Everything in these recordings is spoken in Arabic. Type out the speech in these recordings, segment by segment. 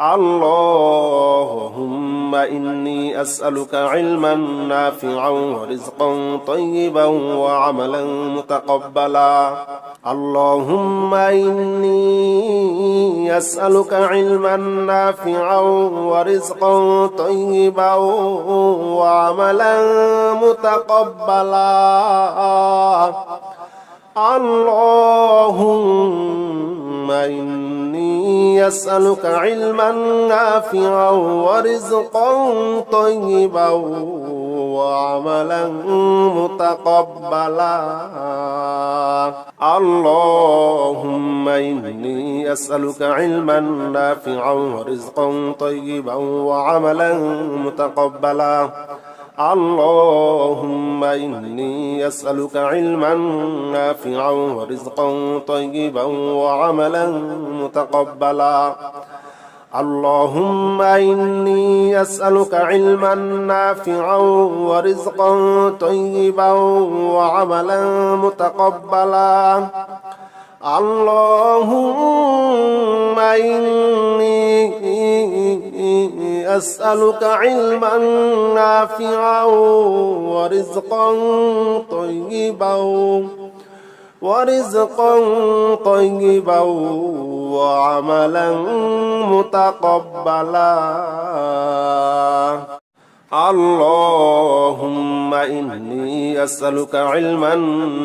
اللهم إني أسألك علما نافعا ورزقا طيبا وعملا متقبلا اللهم إني أسألك علما نافعا ورزقا طيبا وعملا متقبلا اللهم إني أسألك علما نافعا ورزقا طيبا وعملا متقبلا اللهم إني أسألك علما نافعا ورزقا طيبا وعملا متقبلا اللهم إني أسألك علما نافعا ورزقا طيبا وعملا متقبلا اللهم إني أسألك علما نافعا ورزقا طيبا وعملا متقبلا اللهم إني أسألك علما نافعا ورزقا طيبا وعملا متقبلا اللهم إني أسألك علما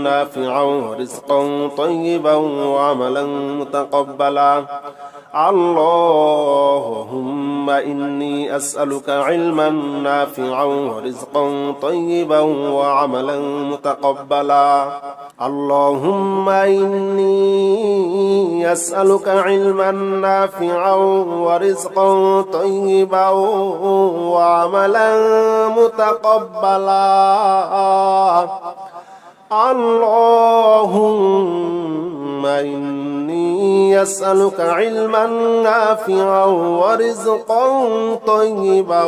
نافعا ورزقا طيبا وعملا متقبلا اللهم إني أسألك علما نافعا ورزقا طيبا وعملا متقبلا اللهم إني أسألك علما نافعا ورزقا طيبا وعملا متقبلا اللهم إني أسألك علما نافعا ورزقا طيبا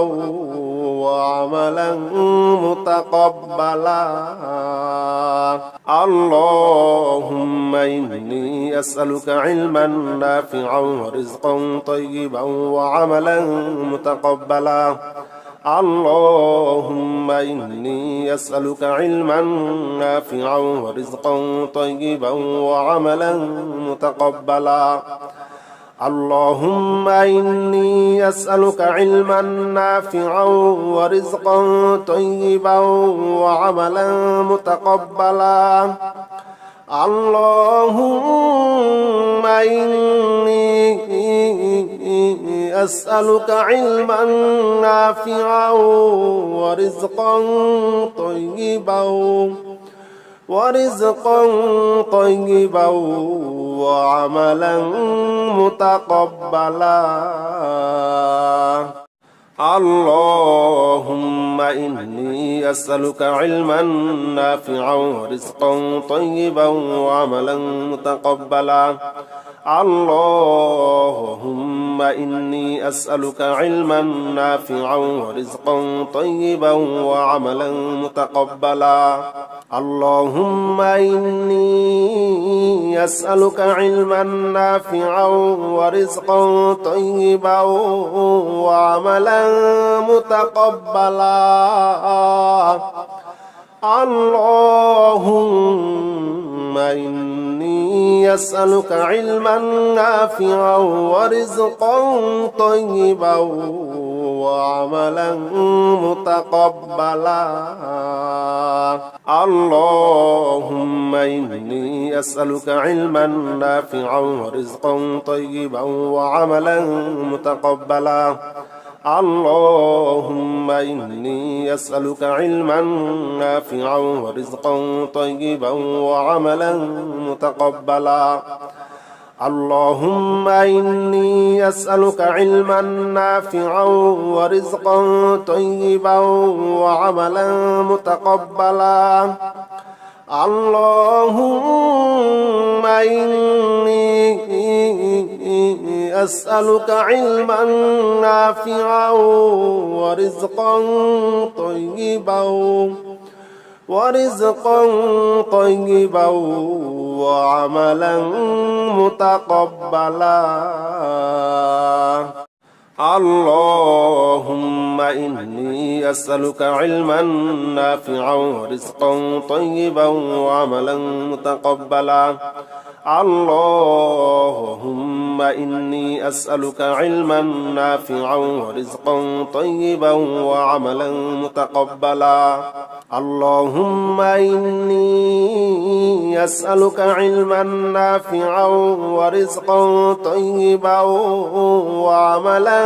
وعملا متقبلا اللهم إني أسألك علما نافعا ورزقا طيبا وعملا متقبلا اللهم إني أسألك علما نافعا ورزقا طيبا وعملا متقبلا اللهم إني أسألك علما نافعا ورزقا طيبا وعملا متقبلا اللهم إني أسألك علما نافعا ورزقا طيبا وعملا متقبلا اللهم إني أسألك علما نافعا ورزقا طيبا وعملا متقبلا اللهم إني أسألك علما نافعا ورزقا طيبا وعملا متقبلا اللهم إني أسألك علما نافعا ورزقا طيبا وعملا متقبلا اللهم إني أسألك علما نافعا ورزقا طيبا وعملا متقبلا اللهم إني أسألك علما نافعا ورزقا طيبا وعملا متقبلا اللهم إني أسألك علما نافعا ورزقا طيبا وعملا متقبلا اللهم إني أسألك علما نافعا ورزقا طيبا وعملا متقبلا اللهم إني أسألك علما نافعا ورزقا طيبا وعملا متقبلا اللهم إني أسألك علما نافعا ورزقا طيبا وعملا متقبلا اللهم إني أسألك علما نافعا ورزقا طيبا وعملا متقبلا اللهم إني أسألك علما نافعا ورزقا طيبا وعملا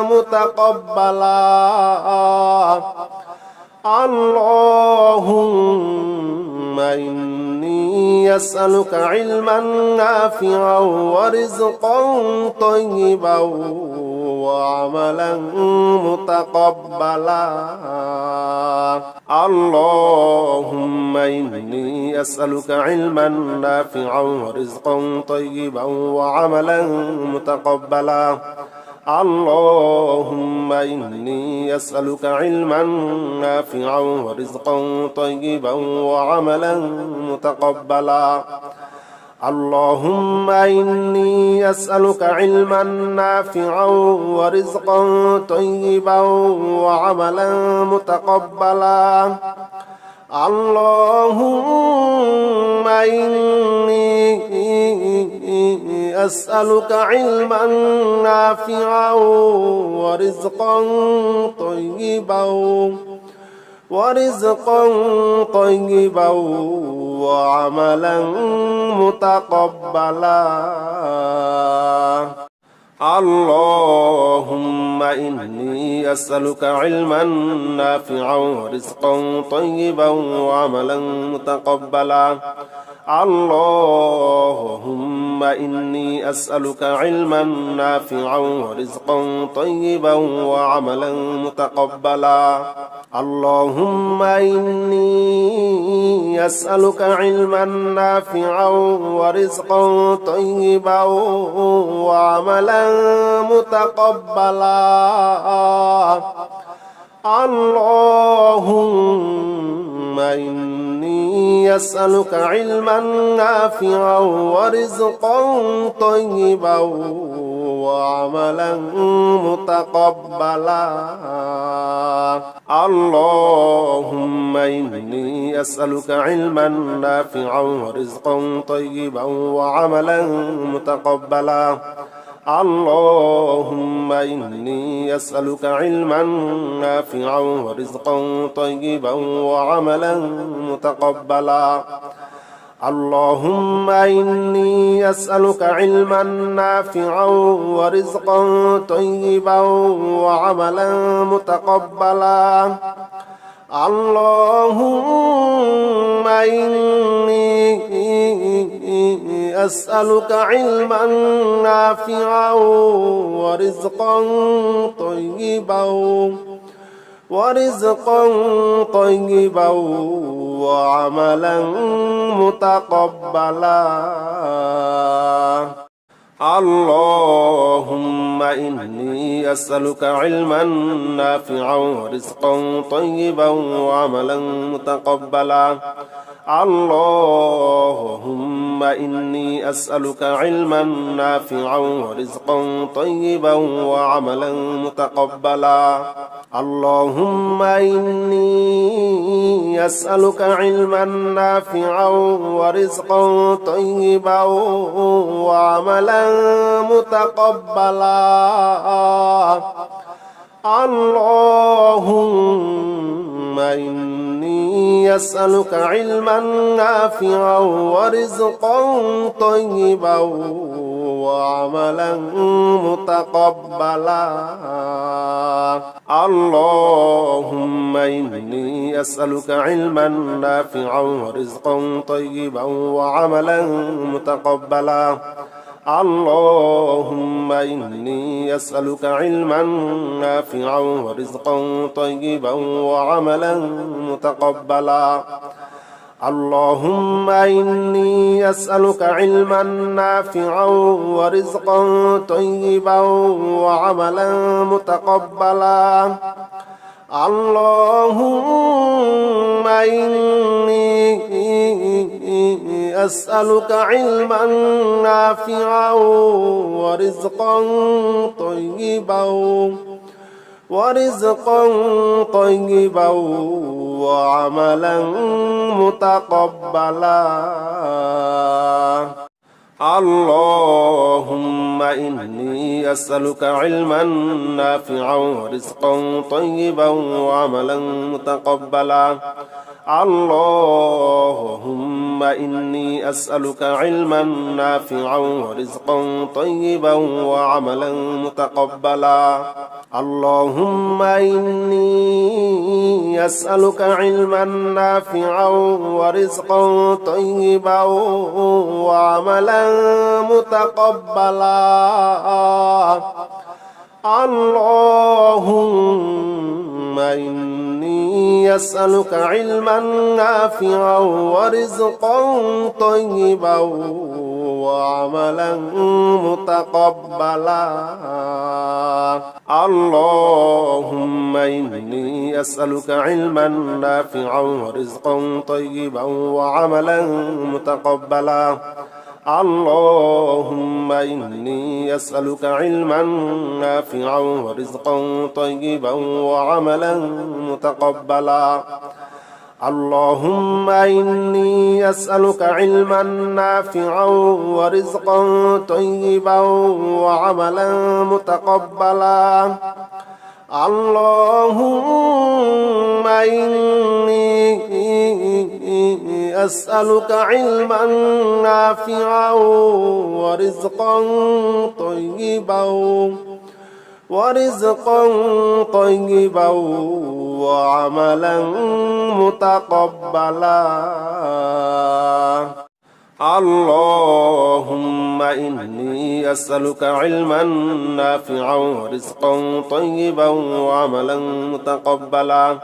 متقبلا اللهم إني أسألك علما نافعا ورزقا طيبا وعملا متقبلا اللهم إني أسألك علما نافعا ورزقا طيبا وعملا متقبلا اللهم إني أسألك علما نافعا ورزقا طيبا وعملا متقبلا اللهم إني أسألك علما نافعا ورزقا طيبا وعملا متقبلا اللهم إني أسألك علما نافعا ورزقا طيبا وعملا متقبلا اللهم إني أسألك علما نافعا ورزقا طيبا وعملا متقبلا اللهم إني أسألك علما نافعا ورزقا طيبا وعملا متقبلا اللهم إني أسألك علما نافعا ورزقا طيبا وعملا متقبلا اللهم إني أسألك علما نافعا ورزقا طيبا وعملا متقبلا اللهم إني أسألك علما نافعا ورزقا طيبا وعملا متقبلا اللهم إني أسألك علما نافعا ورزقا طيبا وعملا متقبلا اللهم إني أسألك علما نافعا ورزقا طيبا وعملا متقبلا اللهم إني أسألك علما نافعا ورزقا طيبا وعملا متقبلا اللهم إني أسألك علما نافعا ورزقا طيبا وعملا متقبلا اللهم إني أسألك علما نافعا ورزقا طيبا وعملا متقبلا اللهم إني أسألك علما نافعا ورزقا طيبا وعملا متقبلا اللهم إني أسألك علما نافعا ورزقا طيبا وعملا متقبلا اللهم إني أسألك علما نافعا ورزقا طيبا وعملا متقبلا اللهم إني أسألك علما نافعا ورزقا طيبا وعملا متقبلا اللهم إني أسألك علما نافعا ورزقا طيبا وعملا متقبلا اللهم إني أسألك علما نافعا ورزقا طيبا وعملا متقبلا اللهم إني أسألك علما نافعا ورزقا طيبا وعملا متقبلا اللهم إني أسألك علما نافعا ورزقا طيبا وعملا متقبلا اللهم إني أسألك علما نافعا ورزقا طيبا وعملا متقبلا اللهم إني أسألك علما نافعا ورزقا طيبا وعملا متقبلا اللهم إني أسألك علما نافعا ورزقا طيبا وعملا متقبلا اللهم إني أسألك علما نافعا ورزقا طيبا وعملا متقبلا اللهم إني أسألك علما نافعا ورزقا طيبا وعملا متقبلا اللهم إني أسألك علما نافعا ورزقا طيبا وعملا متقبلا اللهم إني أسألك علما نافعا ورزقا طيبا وعملا متقبلا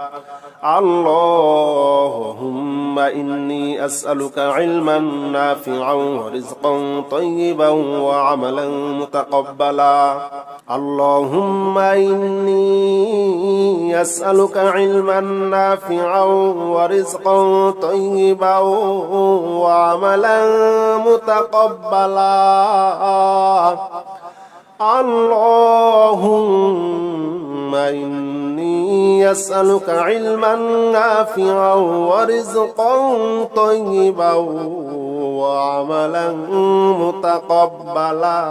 اللهم إني أسألك علما نافعا ورزقا طيبا وعملا متقبلا اللهم إني أسألك علما نافعا ورزقا طيبا وعملا متقبلا اللهم إني أسألك علما نافعا ورزقا طيبا وعملا متقبلا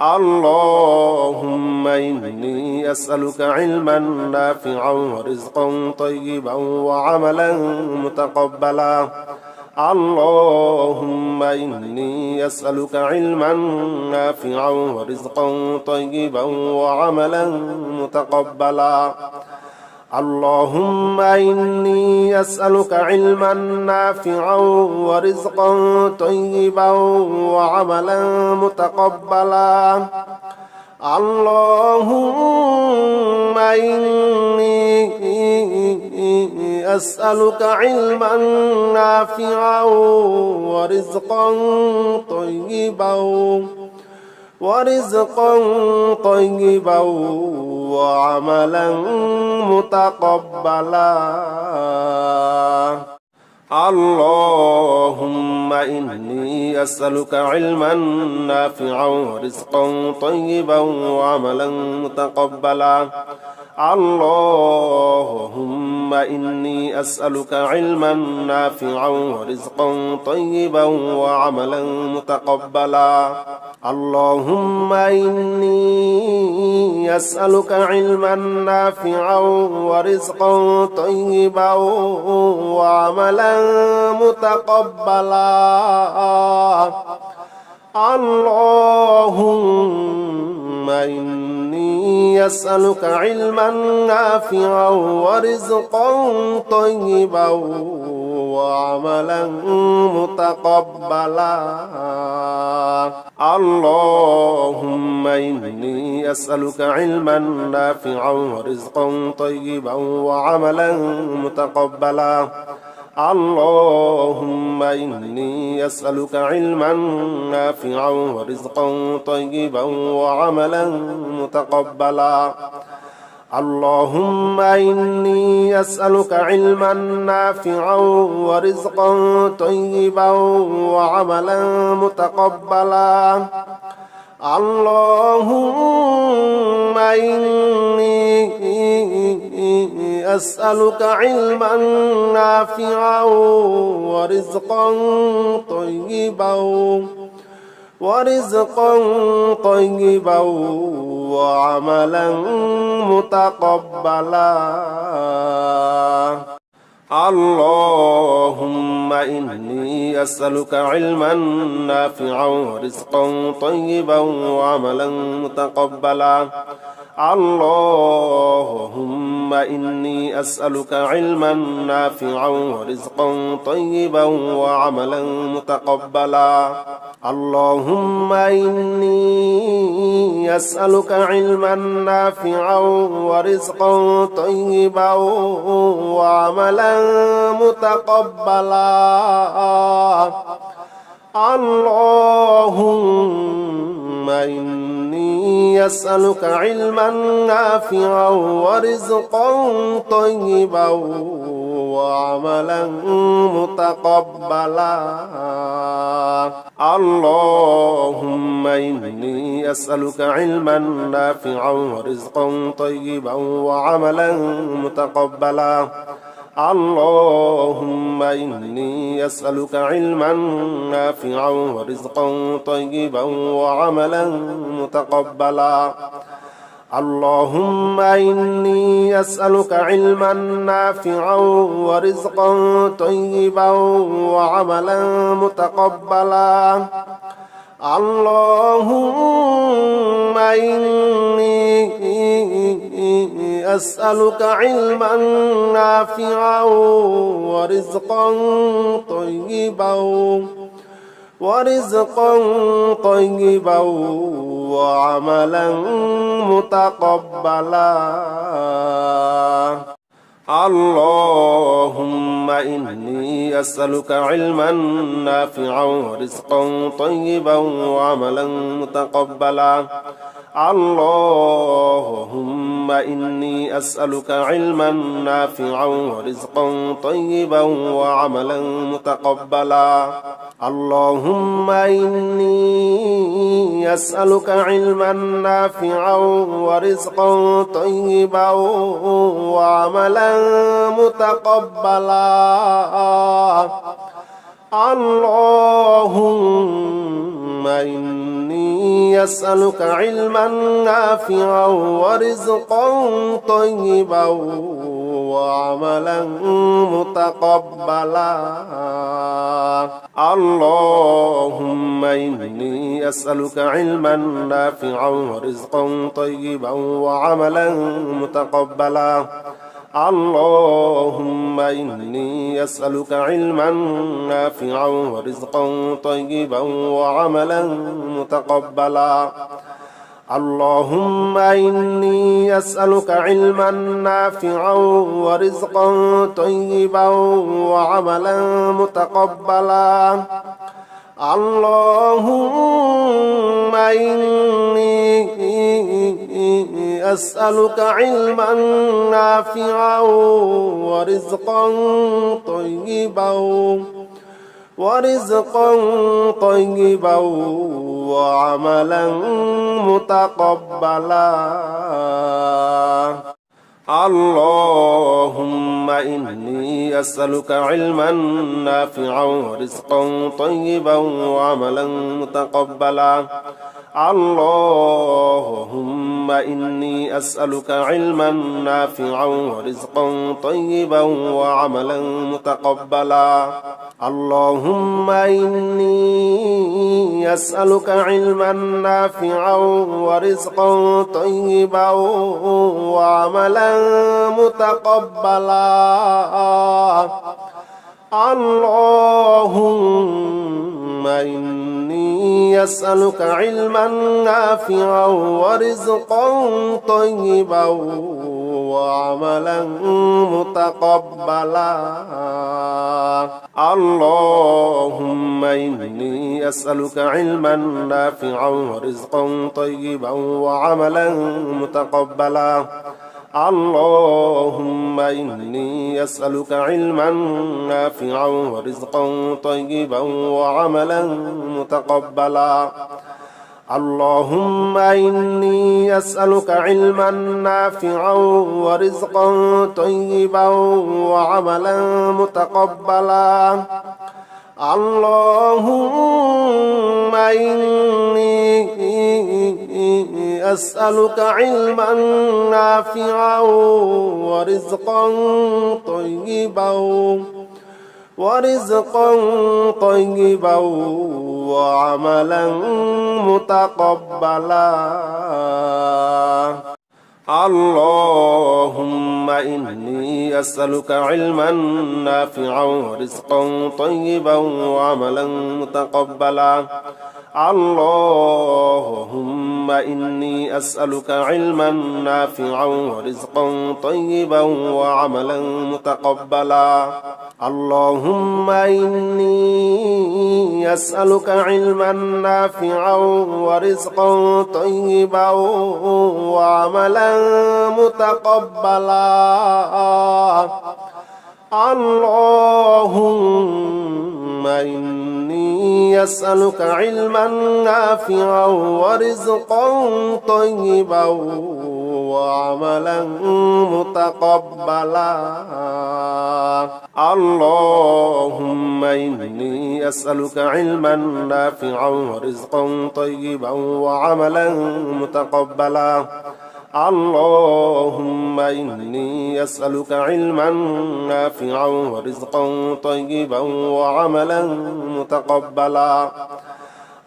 اللهم إني أسألك علما نافعا ورزقا طيبا وعملا متقبلا اللهم إني أسألك علما نافعا ورزقا طيبا وعملا متقبلا اللهم إني أسألك علما نافعا ورزقا طيبا وعملا متقبلا اللهم إني أسألك علما نافعا ورزقا طيبا وعملا متقبلا اللهم إني أسألك علما نافعا ورزقا طيبا وعملا متقبلا اللهم إني أسألك علما نافعا ورزقا طيبا وعملا متقبلا اللهم إني أسألك علما نافعا ورزقا طيبا وعملا متقبلا اللهم إني أسألك علما نافعا ورزقا طيبا وعملا متقبلا اللهم إني أسألك علما نافعا ورزقا طيبا وعملا متقبلا اللهم إني أسألك علما نافعا ورزقا طيبا وعملا متقبلا اللهم إني أسألك علما نافعا ورزقا طيبا وعملا متقبلا اللهم إني أسألك علما نافعا ورزقا طيبا وعملا متقبلا اللهم إني أسألك علما نافعا ورزقا طيبا وعملا متقبلا اللهم إني أسألك علما نافعا ورزقا طيبا وعملا متقبلا اللهم إني أسألك علما نافعا ورزقا طيبا وعملا متقبلا اللهم إني أسألك علما نافعا ورزقا طيبا وعملا متقبلا اللهم إني أسألك علما نافعا ورزقا طيبا وعملا متقبلا اللهم إني أسألك علما نافعا ورزقا طيبا وعملا متقبلا اللهم إني أسألك علما نافعا ورزقا طيبا وعملا متقبلا اللهم إني أسألك علما نافعا ورزقا طيبا وعملا متقبلا اللهم إني أسألك علما نافعا ورزقا طيبا وعملا متقبلا اللهم إني أسألك علما نافعا ورزقا طيبا وعملا متقبلا اللهم إني أسألك علما نافعا ورزقا طيبا وعملا متقبلا اللهم إني أسألك علما نافعا ورزقا طيبا وعملا متقبلا اللهم إني أسألك علما نافعا ورزقا طيبا وعملا متقبلا اللهم إني أسألك علما نافعا ورزقا طيبا وعملا متقبلا اللهم إني أسألك علما نافعا ورزقا طيبا وعملا متقبلا اللهم إني أسألك علما نافعا ورزقا طيبا وعملا متقبلا اللهم إني أسألك علما نافعا ورزقا طيبا وعملا متقبلا اللهم إني أسألك علما نافعا ورزقا طيبا وعملا متقبلا اللهم إني أسألك علما نافعا ورزقا طيبا وعملا متقبلا اللهم إني أسألك علما نافعا ورزقا طيبا وعملا متقبلا اللهم إني أسألك علما نافعا ورزقا طيبا وعملا متقبلا اللهم إني أسألك علما نافعا ورزقا طيبا وعملا متقبلا اللهم إني أسألك علما نافعا ورزقا طيبا وعملا متقبلا اللهم إني أسألك علما نافعا ورزقا طيبا وعملا متقبلا اللهم إني أسألك علما نافعا ورزقا طيبا وعملا متقبلا اللهم إني أسألك علما نافعا ورزقا طيبا وعملا متقبلا اللهم إني أسألك علما نافعا ورزقا طيبا وعملا متقبلا اللهم إني أسألك علما نافعا ورزقا طيبا وعملا متقبلا اللهم إني أسألك علما نافعا ورزقا طيبا وعملا متقبلا اللهم إني أسألك علما نافعا ورزقا طيبا وعملا متقبلا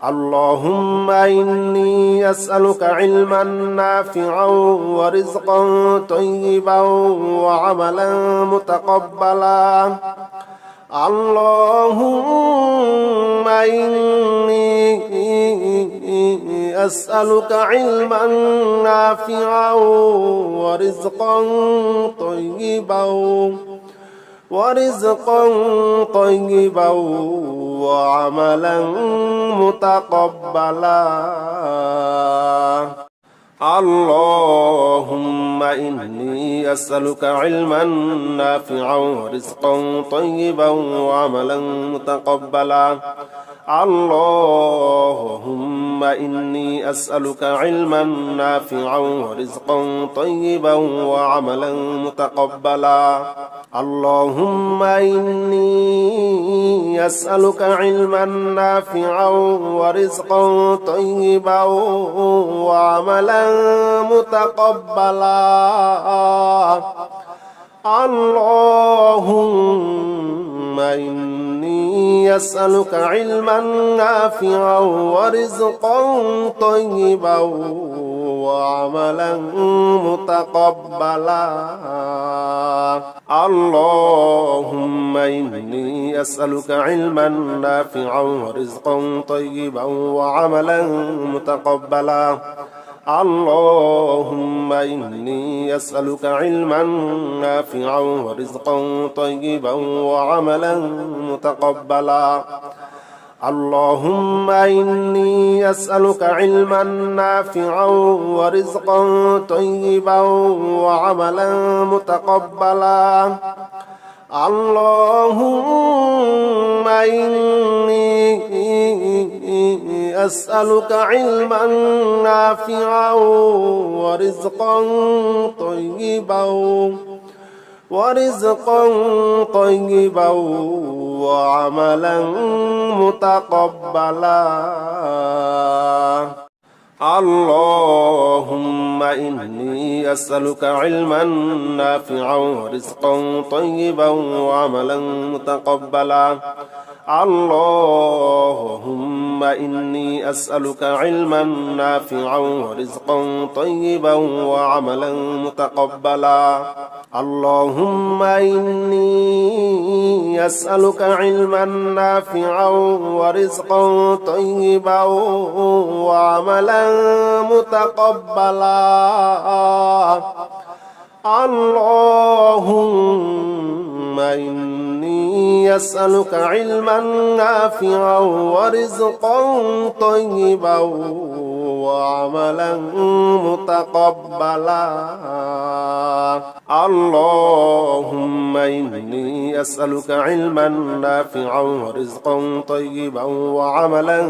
اللهم إني أسألك علما نافعا ورزقا طيبا وعملا متقبلا اللهم إني أسألك علما نافعا ورزقا طيبا وعملا متقبلا اللهم إني أسألك علما نافعا ورزقا طيبا وعملا متقبلا اللهم إني أسألك علما نافعا ورزقا طيبا وعملا متقبلا اللهم إني أسألك علما نافعا ورزقا طيبا وعملا متقبلا اللهم إني أسألك علما نافعا ورزقا طيبا وعملا متقبلا اللهم إني أسألك علما نافعا ورزقا طيبا وعملا متقبلا اللهم إني أسألك علما نافعا ورزقا طيبا وعملا متقبلا اللهم إني أسألك علما نافعا ورزقا طيبا وعملا متقبلا اللهم إني أسألك علما نافعا ورزقا طيبا وعملا متقبلا اللهم إني أسألك علما نافعا ورزقا طيبا وعملا متقبلا اللهم إني أسألك علما نافعا ورزقا طيبا وعملا متقبلا اللهم إني أسألك علما نافعا ورزقا طيبا وعملا متقبلا اللهم إني أسألك علما نافعا ورزقا طيبا وعملا متقبلا اللهم إني أسألك علما نافعا ورزقا طيبا وعملا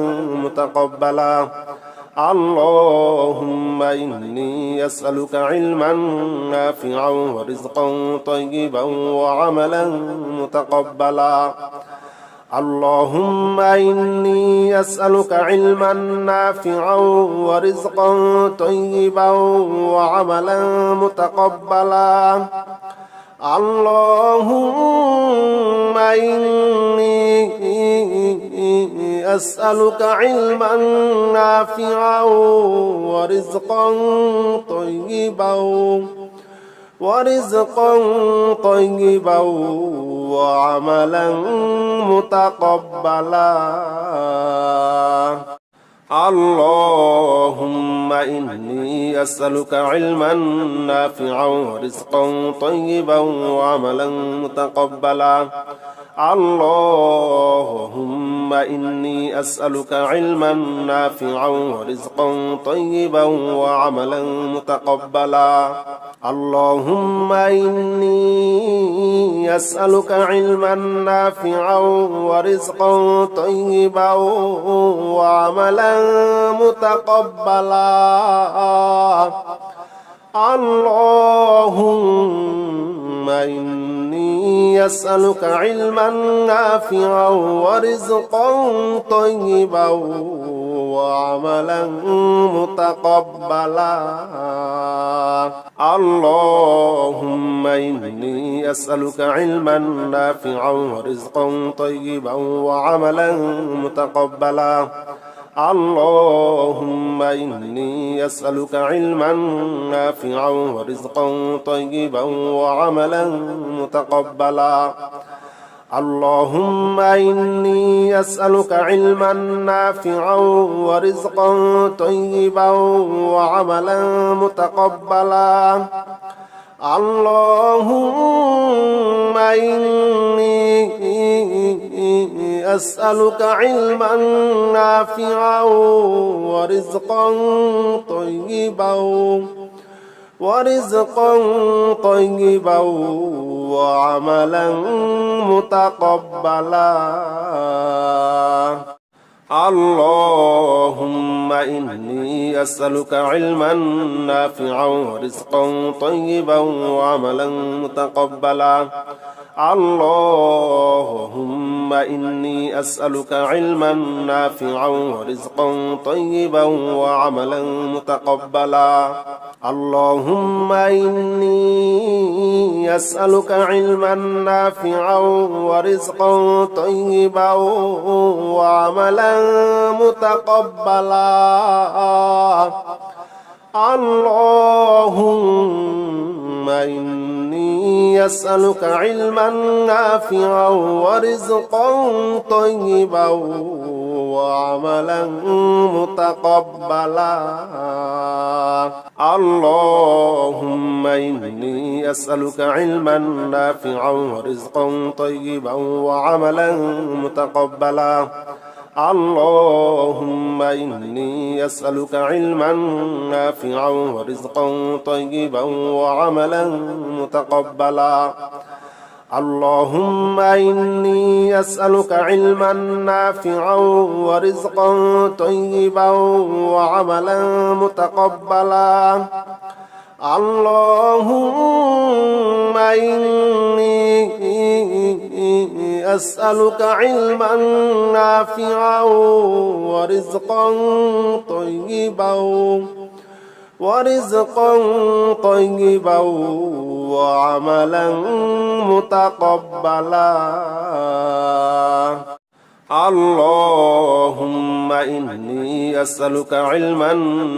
متقبلا اللهم إني أسألك علما نافعا ورزقا طيبا وعملا متقبلا اللهم إني أسألك علما نافعا ورزقا طيبا وعملا متقبلا اللهم إني أسألك علما نافعا ورزقا طيبا وعملا متقبلا اللهم إني أسألك علما نافعا ورزقا طيبا وعملا متقبلا اللهم إني أسألك علما نافعا ورزقا طيبا وعملا متقبلا اللهم إني أسألك علما نافعا ورزقا طيبا وعملا متقبلا اللهم إني أسألك علما نافعا ورزقا طيبا وعملا متقبلا اللهم إني أسألك علما نافعا ورزقا طيبا وعملا متقبلا اللهم إني أسألك علما نافعا ورزقا طيبا وعملا متقبلا اللهم إني أسألك علما نافعا ورزقا طيبا وعملا متقبلا اللهم إني أسألك علما نافعا ورزقا طيبا وعملا متقبلا اللهم إني أسألك علما نافعا ورزقا طيبا وعملا متقبلا اللهم إني أسألك علما نافعا ورزقا طيبا وعملا متقبلا اللهم إني أسألك علما نافعا ورزقا طيبا وعملا متقبلا اللهم إني أسألك علما نافعا ورزقا طيبا وعملا متقبلا اللهم إني أسألك علما نافعا ورزقا طيبا وعملا متقبلا اللهم إني أسألك علما نافعا ورزقا طيبا وعملا متقبلا اللهم إني أسألك علما نافعا ورزقا طيبا وعملا متقبلا اللهم إني أسألك علما نافعا ورزقا طيبا وعملا متقبلا اللهم إني أسألك علما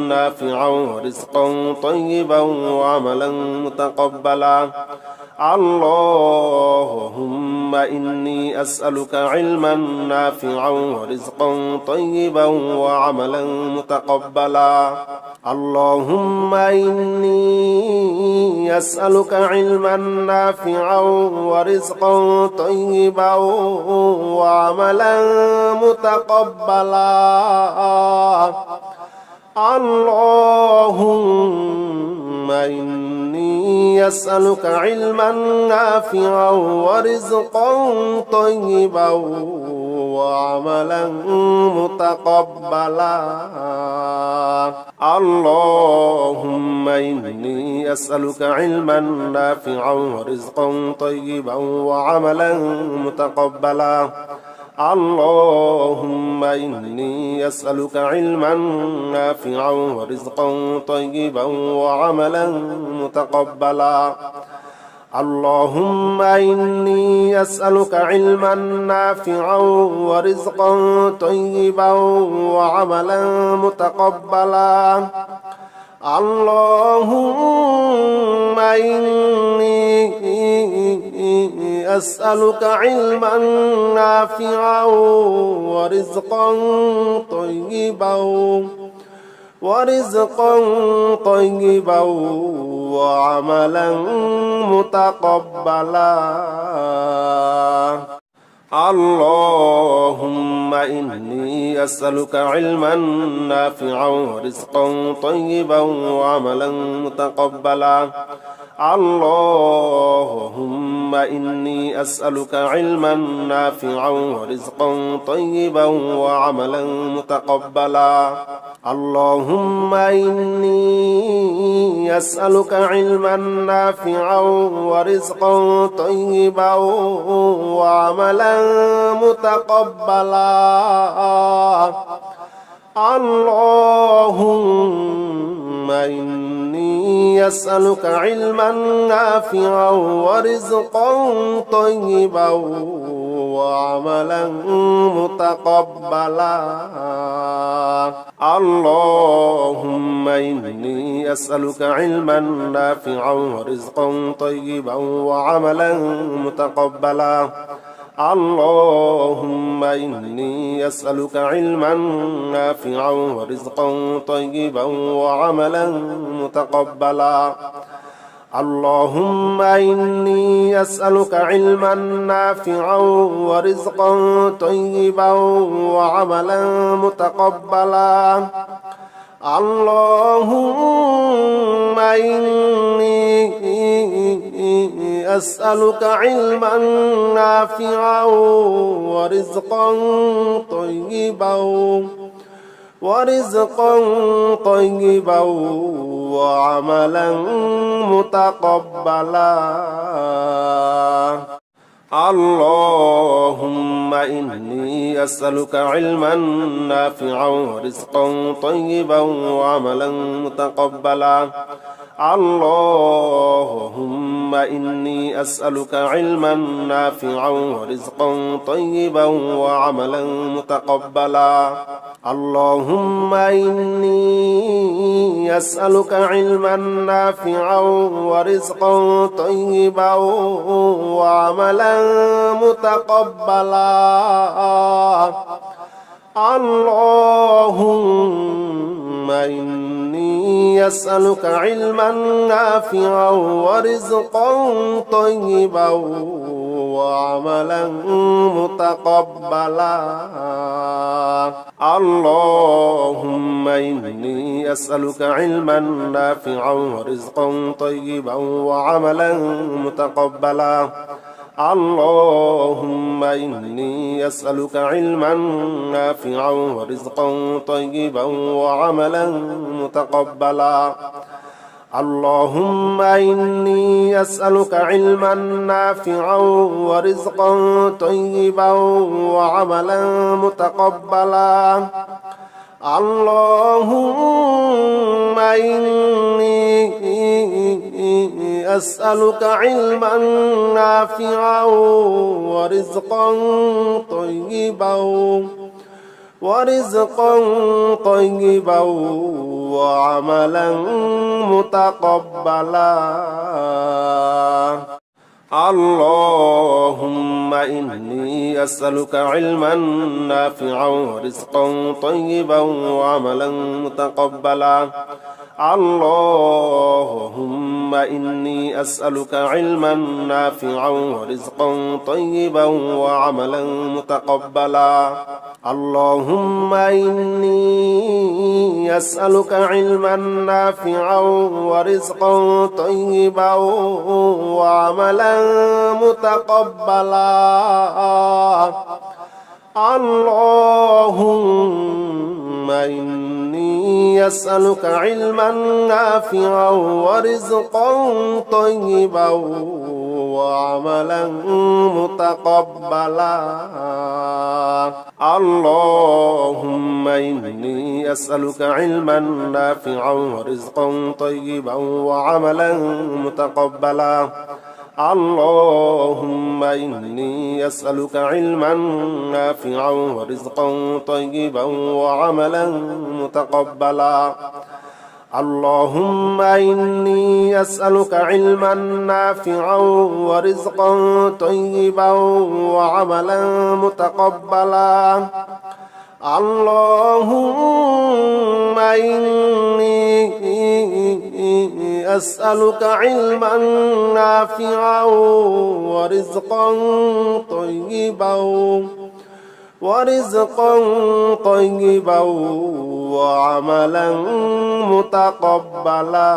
نافعا ورزقا طيبا وعملا متقبلا اللهم إني أسألك علما نافعا ورزقا طيبا وعملا متقبلا اللهم إني أسألك علما نافعا ورزقا طيبا وعملا متقبلا اللهم إني أسألك علما نافعا ورزقا طيبا وعملا متقبلا اللهم إني أسألك علما نافعا ورزقا طيبا وعملا متقبلا اللهم إني أسألك علما نافعا ورزقا طيبا وعملا متقبلا اللهم إني أسألك علما نافعا ورزقا طيبا وعملا متقبلا اللهم إني أسألك علما نافعا ورزقا طيبا وعملا متقبلا اللهم إني أسألك علما نافعا ورزقا طيبا وعملا متقبلا اللهم إني أسألك علما نافعا ورزقا طيبا وعملا متقبلا اللهم إني أسألك علما نافعا ورزقا طيبا وعملا متقبلا اللهم إني أسألك علما نافعا ورزقا طيبا وعملا متقبلا اللهم إني أسألك علما نافعا ورزقا طيبا وعملا متقبلا اللهم إني أسألك علما نافعا ورزقا طيبا وعملا متقبلا اللهم إني أسألك علما نافعا ورزقا طيبا وعملا متقبلا اللهم إني أسألك علما نافعا ورزقا طيبا وعملا متقبلا اللهم إني أسألك علما نافعا ورزقا طيبا وعملا متقبلا اللهم إني أسألك علما نافعا ورزقا طيبا وعملا متقبلا اللهم إني أسألك علما نافعا ورزقا طيبا وعملا متقبلا اللهم إني أسألك علما نافعا ورزقا طيبا وعملا متقبلا اللهم إني أسألك علما نافعا ورزقا طيبا وعملا متقبلا اللهم إني أسألك علما نافعا ورزقا طيبا وعملا متقبلا اللهم إني أسألك علما نافعا ورزقا طيبا وعملا متقبلا اللهم إني أسألك علما نافعا ورزقا طيبا وعملا متقبلا اللهم إني أسألك علما نافعا ورزقا طيبا وعملا متقبلا اللهم إني أسألك علما نافعا ورزقا طيبا وعملا متقبلا اللهم إني أسألك علما نافعا ورزقا طيبا وعملا متقبلا اللهم إني أسألك علما نافعا ورزقا طيبا وعملا متقبلا اللهم إني أسألك علما نافعا ورزقا طيبا وعملا متقبلا اللهم إني أسألك علما نافعا ورزقا طيبا وعملا متقبلا اللهم إني أسألك علما نافعا ورزقا طيبا وعملا متقبلا اللهم إني أسألك علما نافعا ورزقا طيبا وعملا متقبلا